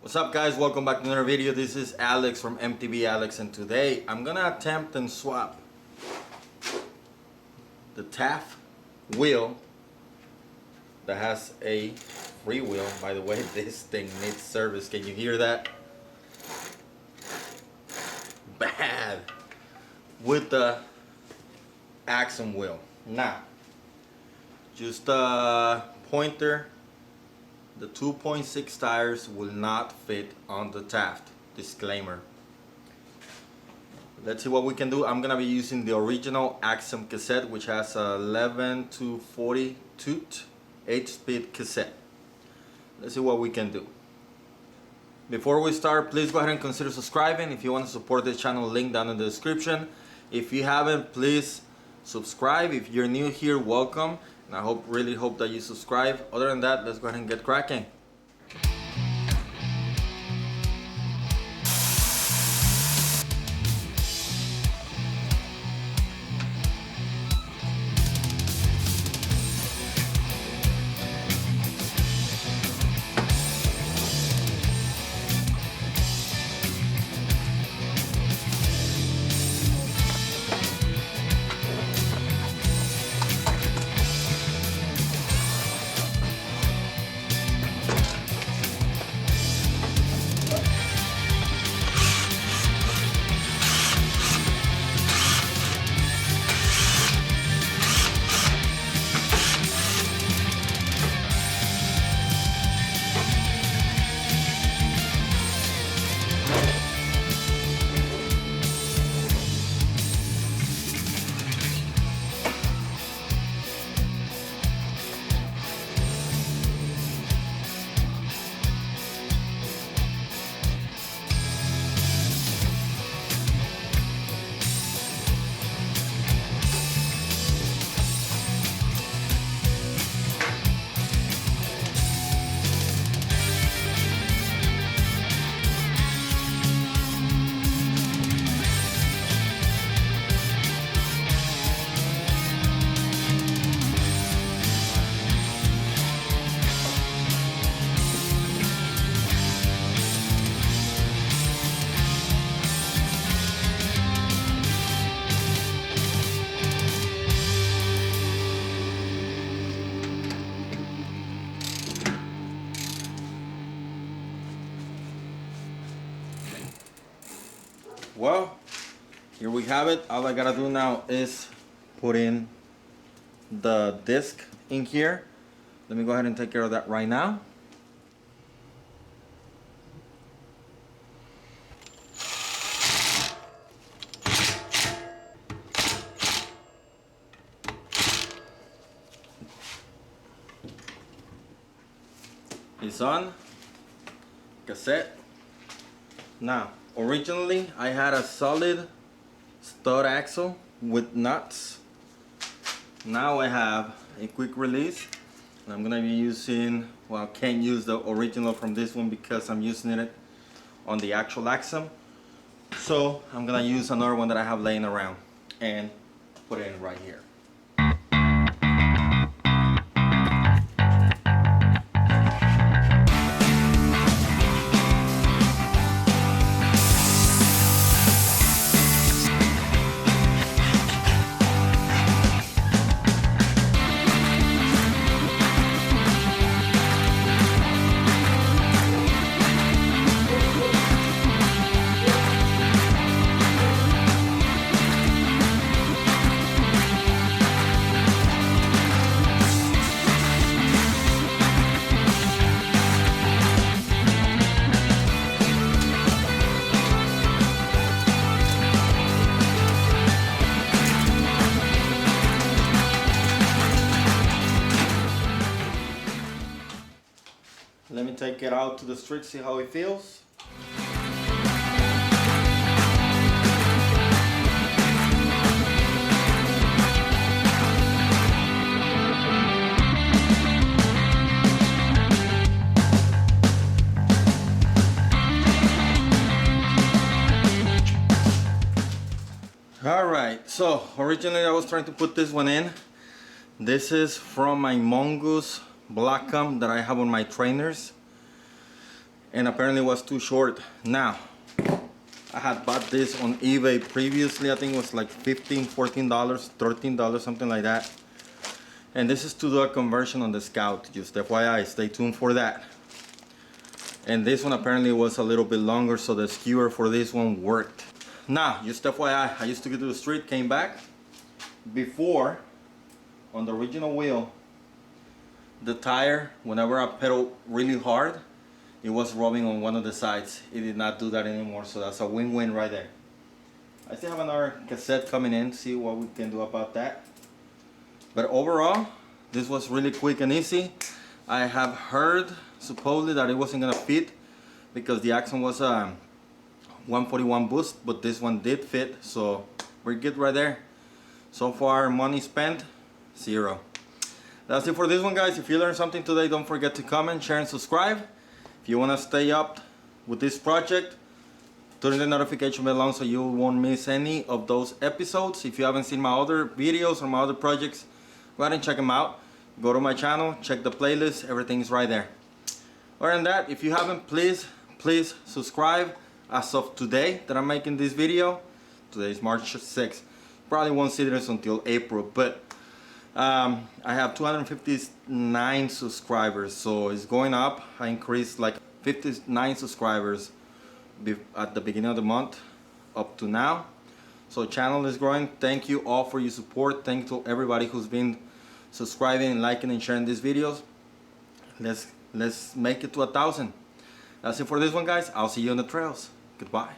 What's up guys, welcome back to another video. This is Alex from MTV Alex, and today I'm gonna attempt and swap the Taff wheel that has a free wheel. By the way, this thing needs service. Can you hear that? Bad. With the AXUM wheel. Now, just a pointer. The 2.6 tires will not fit on the Taff. Disclaimer. Let's see what we can do. I'm gonna be using the original AXUM cassette, which has a 11 to 40 toot 8-speed cassette. Let's see what we can do. Before we start, please go ahead and consider subscribing. If you want to support this channel, link down in the description. If you haven't, please subscribe. If you're new here, welcome. And I really hope that you subscribe. Other than that, let's go ahead and get cracking. Well, here we have it. All I gotta do now is put in the disc in here. Let me go ahead and take care of that right now. It's on. Cassette. Now, originally I had a solid stud axle with nuts. Now I have a quick release, and I'm gonna be using, well, I can't use the original from this one because I'm using it on the actual AXUM. So I'm gonna use another one that I have laying around and put it in right here. Let me take it out to the street, see how it feels. Alright, so originally I was trying to put this one in. This is from my Mongoose Blackham that I have on my trainers. and apparently was too short. Now, I had bought this on eBay previously. I think it was like $15, $14, $13, something like that. And this is to do a conversion on the Scout. Just FYI, stay tuned for that. And this one apparently was a little bit longer, so the skewer for this one worked. Now, just FYI, I used to go to the street, came back. Before, on the original wheel, the tire, whenever I pedal really hard, it was rubbing on one of the sides. It did not do that anymore, so that's a win-win right there. I still have another cassette coming in, see what we can do about that. But overall, this was really quick and easy. I have heard supposedly that it wasn't gonna fit because the AXUM was a 141 boost, but this one did fit, so we're good right there. So far, money spent, 0. That's it for this one, guys. If you learned something today, don't forget to comment, share, and subscribe. If you want to stay up with this project, turn the notification bell on so you won't miss any of those episodes. If you haven't seen my other videos or my other projects, go ahead and check them out. Go to my channel, check the playlist, everything's right there. Other than that, if you haven't, please subscribe. As of today that I'm making this video, today is March 6th. Probably won't see this until April, but I have 259 subscribers, so it's going up. I increased like 59 subscribers at the beginning of the month up to now. So channel is growing. Thank you all for your support. Thank you to everybody who's been subscribing, liking, and sharing these videos. Let's make it to 1,000. That's it for this one, guys. I'll see you on the trails. Goodbye.